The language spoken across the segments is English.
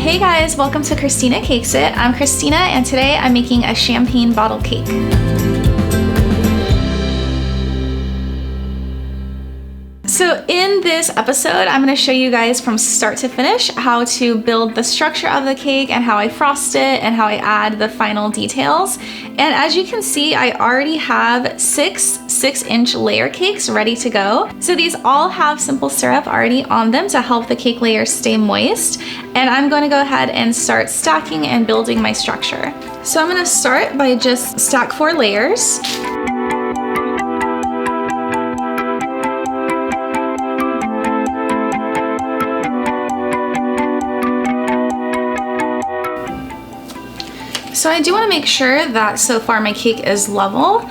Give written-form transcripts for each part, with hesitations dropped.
Hey guys, welcome to Christina Cakes It. I'm Christina and today I'm making a champagne bottle cake. So in this episode, I'm going to show you guys from start to finish how to build the structure of the cake and how I frost it and how I add the final details. And as you can see, I already have six 6-inch layer cakes ready to go. So these all have simple syrup already on them to help the cake layers stay moist. And I'm going to go ahead and start stacking and building my structure. So I'm going to start by just stack 4 layers. So I do want to make sure that so far my cake is level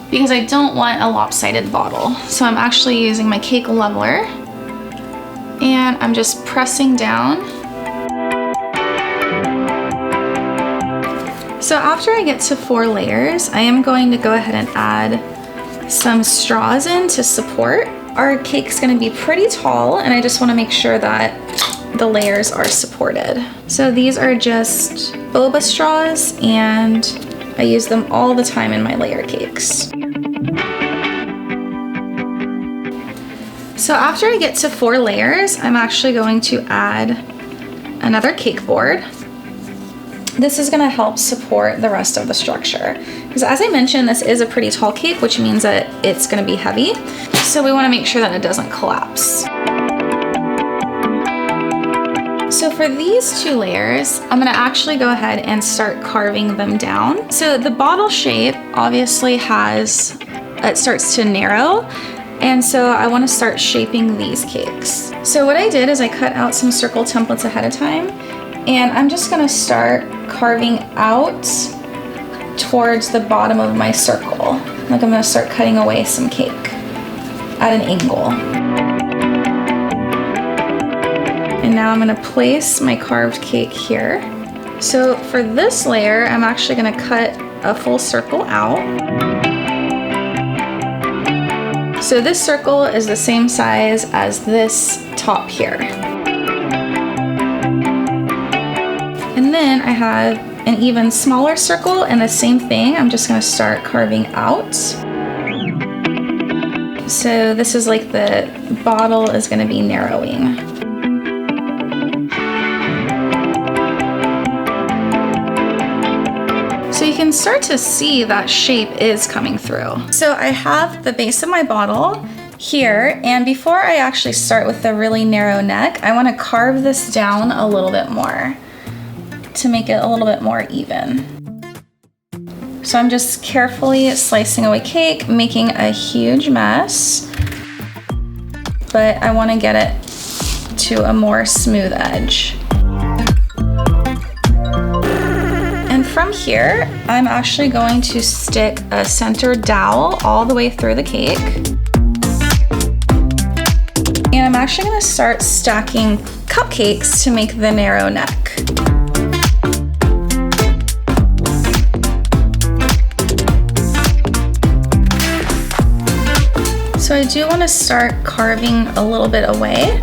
because I don't want a lopsided bottle. So I'm actually using my cake leveler and I'm just pressing down. So after I get to 4 layers, I am going to go ahead and add some straws in to support. Our cake's going to be pretty tall and I just want to make sure that the layers are supported. So these are just boba straws and I use them all the time in my layer cakes. So after I get to 4 layers, I'm actually going to add another cake board. This is going to help support the rest of the structure. Because as I mentioned, this is a pretty tall cake, which means that it's going to be heavy. So we want to make sure that it doesn't collapse. So for these 2 layers, I'm gonna actually go ahead and start carving them down. So the bottle shape obviously it starts to narrow, and so I wanna start shaping these cakes. So what I did is I cut out some circle templates ahead of time, and I'm just gonna start carving out towards the bottom of my circle. Like I'm gonna start cutting away some cake at an angle. And now I'm gonna place my carved cake here. So for this layer, I'm actually gonna cut a full circle out. So this circle is the same size as this top here. And then I have an even smaller circle and the same thing, I'm just gonna start carving out. So this is like the bottle is gonna be narrowing. So you can start to see that shape is coming through. So I have the base of my bottle here, and before I actually start with the really narrow neck, I want to carve this down a little bit more to make it a little bit more even. So I'm just carefully slicing away cake, making a huge mess, but I want to get it to a more smooth edge. From here, I'm actually going to stick a center dowel all the way through the cake. And I'm actually going to start stacking cupcakes to make the narrow neck. So I do want to start carving a little bit away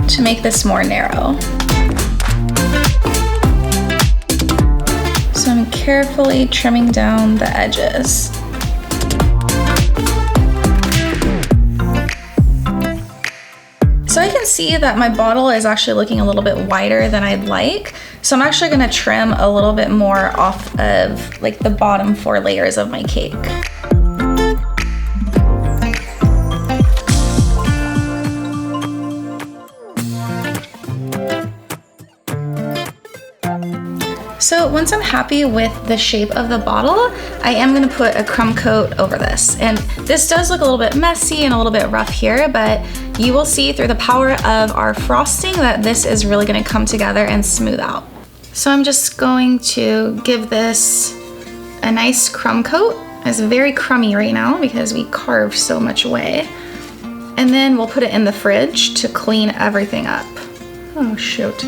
to make this more narrow. So I'm carefully trimming down the edges. So I can see that my bottle is actually looking a little bit wider than I'd like. So I'm actually gonna trim a little bit more off of like the bottom 4 layers of my cake. So once I'm happy with the shape of the bottle, I am gonna put a crumb coat over this. And this does look a little bit messy and a little bit rough here, but you will see through the power of our frosting that this is really gonna come together and smooth out. So I'm just going to give this a nice crumb coat. It's very crummy right now because we carved so much away. And then we'll put it in the fridge to clean everything up. Oh shoot.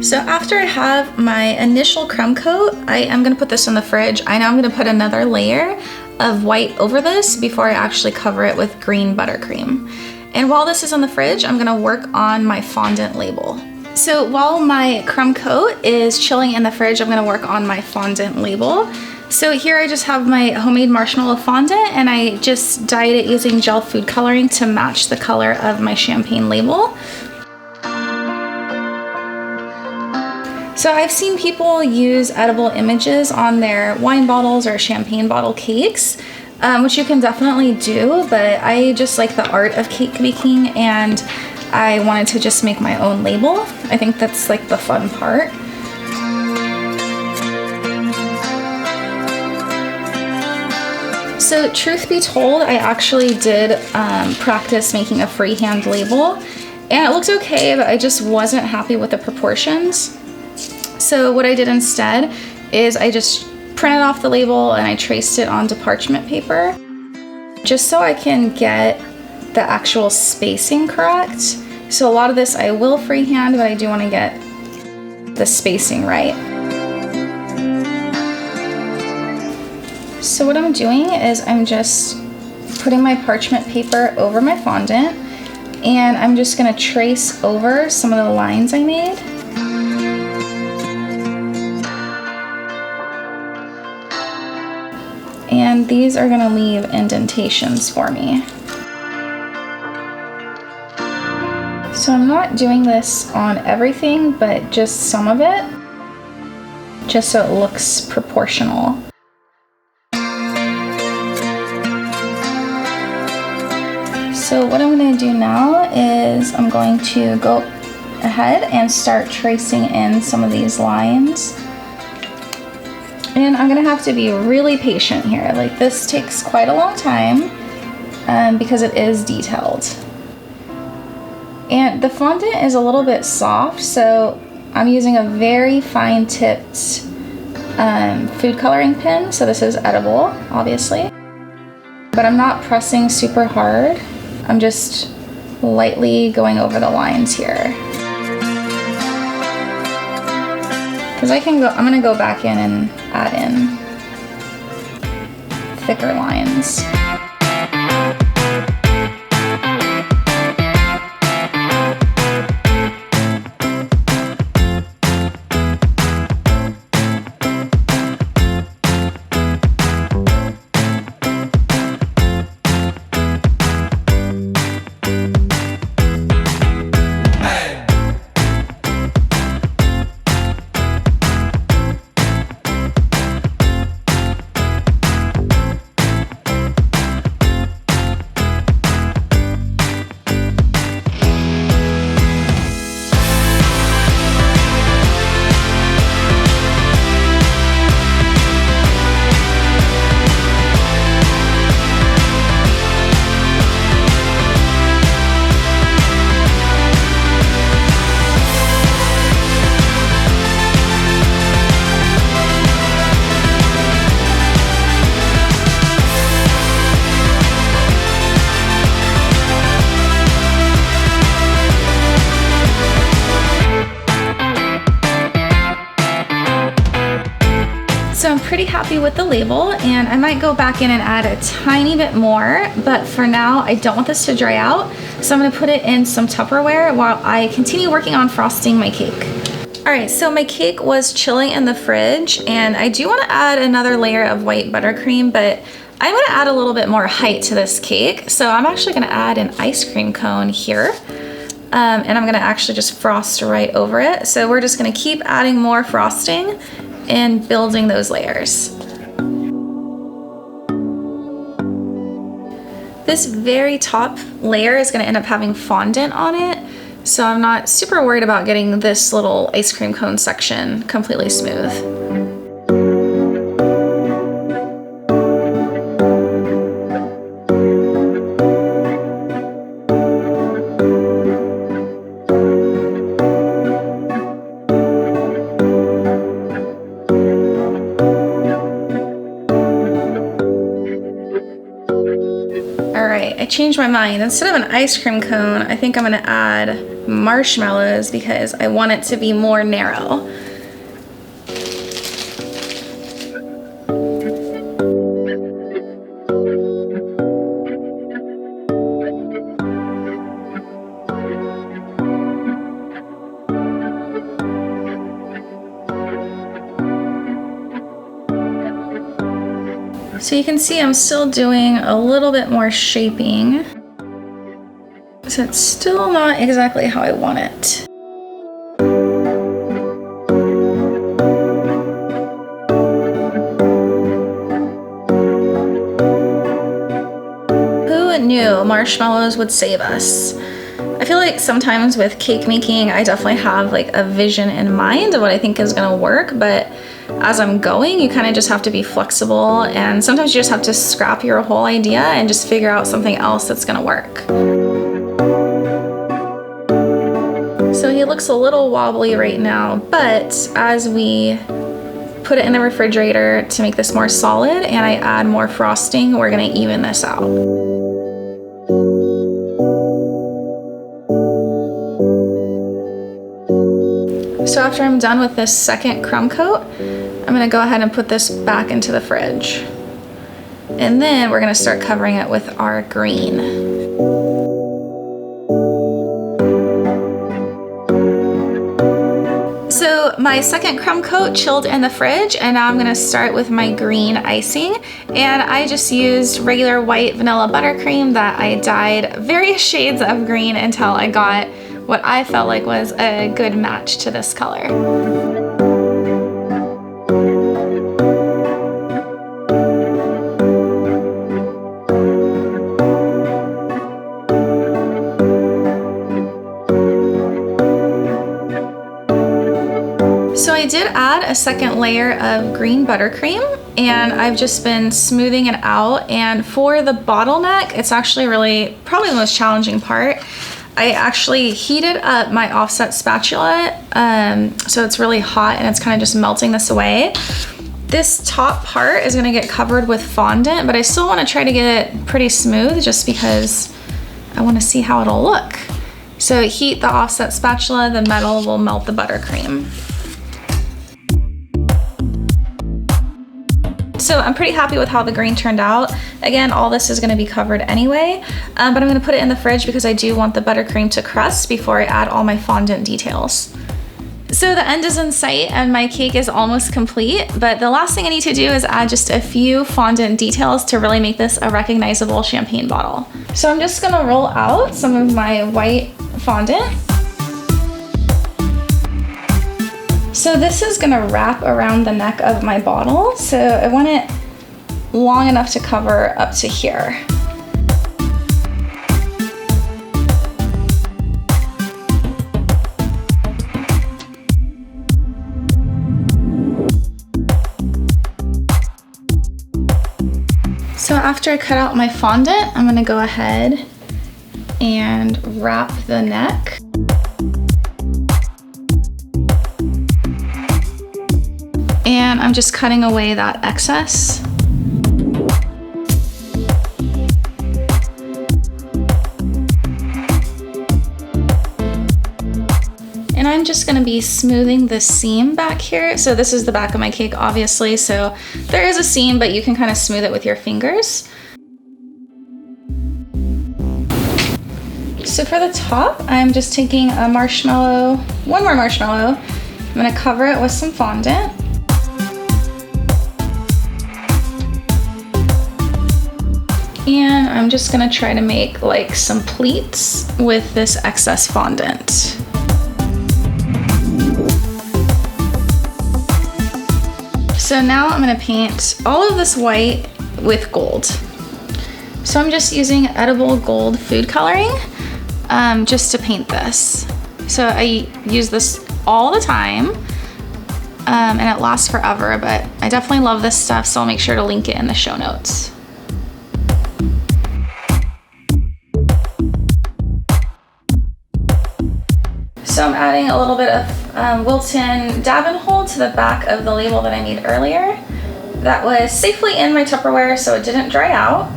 So after I have my initial crumb coat, I am gonna put this in the fridge. I know I'm gonna put another layer of white over this before I actually cover it with green buttercream. And while this is in the fridge, I'm gonna work on my fondant label. So while my crumb coat is chilling in the fridge, I'm gonna work on my fondant label. So here I just have my homemade marshmallow fondant, and I just dyed it using gel food coloring to match the color of my champagne label. So I've seen people use edible images on their wine bottles or champagne bottle cakes, which you can definitely do, but I just like the art of cake baking, and I wanted to just make my own label. I think that's like the fun part. So truth be told, I actually did practice making a freehand label, and it looked okay, but I just wasn't happy with the proportions. So what I did instead is I just printed off the label and I traced it onto parchment paper, just so I can get the actual spacing correct. So a lot of this I will freehand, but I do want to get the spacing right. So what I'm doing is I'm just putting my parchment paper over my fondant, and I'm just going to trace over some of the lines I made. And these are going to leave indentations for me. So I'm not doing this on everything, but just some of it, just so it looks proportional. So what I'm going to do now is I'm going to go ahead and start tracing in some of these lines. And I'm going to have to be really patient here. Like, this takes quite a long time because it is detailed. And the fondant is a little bit soft, so I'm using a very fine tipped food coloring pen. So this is edible, obviously. But I'm not pressing super hard. I'm just lightly going over the lines here. Because I'm gonna go back in and add in thicker lines. So I'm pretty happy with the label, and I might go back in and add a tiny bit more, but for now I don't want this to dry out, so I'm gonna put it in some Tupperware while I continue working on frosting my cake. All right, so my cake was chilling in the fridge, and I do want to add another layer of white buttercream, but I'm going to add a little bit more height to this cake. So I'm actually going to add an ice cream cone here, and I'm going to actually just frost right over it. So we're just going to keep adding more frosting and building those layers. This very top layer is going to end up having fondant on it. So I'm not super worried about getting this little ice cream cone section completely smooth. All right, I changed my mind. Instead of an ice cream cone, I think I'm gonna add marshmallows because I want it to be more narrow. So you can see I'm still doing a little bit more shaping. So it's still not exactly how I want it. Who knew marshmallows would save us? I feel like sometimes with cake making, I definitely have like a vision in mind of what I think is gonna work, but as I'm going, you kind of just have to be flexible, and sometimes you just have to scrap your whole idea and just figure out something else that's gonna work. So he looks a little wobbly right now, but as we put it in the refrigerator to make this more solid and I add more frosting, we're gonna even this out. So after I'm done with this second crumb coat, I'm gonna go ahead and put this back into the fridge. And then we're gonna start covering it with our green. So my second crumb coat chilled in the fridge, and now I'm gonna start with my green icing. And I just used regular white vanilla buttercream that I dyed various shades of green until I got what I felt like was a good match to this color. So I did add a second layer of green buttercream, and I've just been smoothing it out. And for the bottleneck, it's actually really probably the most challenging part. I actually heated up my offset spatula, so it's really hot and it's kind of just melting this away. This top part is gonna get covered with fondant, but I still wanna try to get it pretty smooth just because I wanna see how it'll look. So heat the offset spatula, the metal will melt the buttercream. So I'm pretty happy with how the green turned out. Again, all this is gonna be covered anyway, but I'm gonna put it in the fridge because I do want the buttercream to crust before I add all my fondant details. So the end is in sight and my cake is almost complete, but the last thing I need to do is add just a few fondant details to really make this a recognizable champagne bottle. So I'm just gonna roll out some of my white fondant. So this is gonna wrap around the neck of my bottle. So I want it long enough to cover up to here. So after I cut out my fondant, I'm gonna go ahead and wrap the neck. And I'm just cutting away that excess. And I'm just gonna be smoothing the seam back here. So this is the back of my cake, obviously, so there is a seam, but you can kind of smooth it with your fingers. So for the top, I'm just taking a marshmallow, one more marshmallow. I'm gonna cover it with some fondant. And I'm just gonna try to make like some pleats with this excess fondant. So now I'm gonna paint all of this white with gold. So I'm just using edible gold food coloring just to paint this. So I use this all the time and it lasts forever, but I definitely love this stuff, so I'll make sure to link it in the show notes. So I'm adding a little bit of Wilton dab and hold to the back of the label that I made earlier. That was safely in my Tupperware so it didn't dry out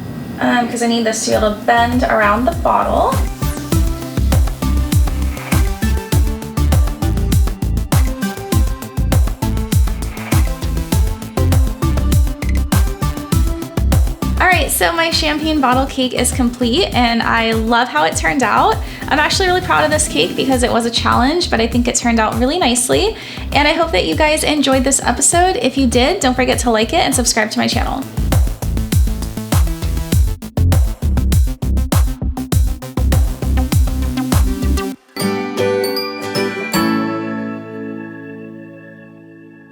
because I need this to be able to bend around the bottle. right, so my champagne bottle cake is complete and I love how it turned out. I'm actually really proud of this cake because it was a challenge, but I think it turned out really nicely. And I hope that you guys enjoyed this episode. If you did, don't forget to like it and subscribe to my channel.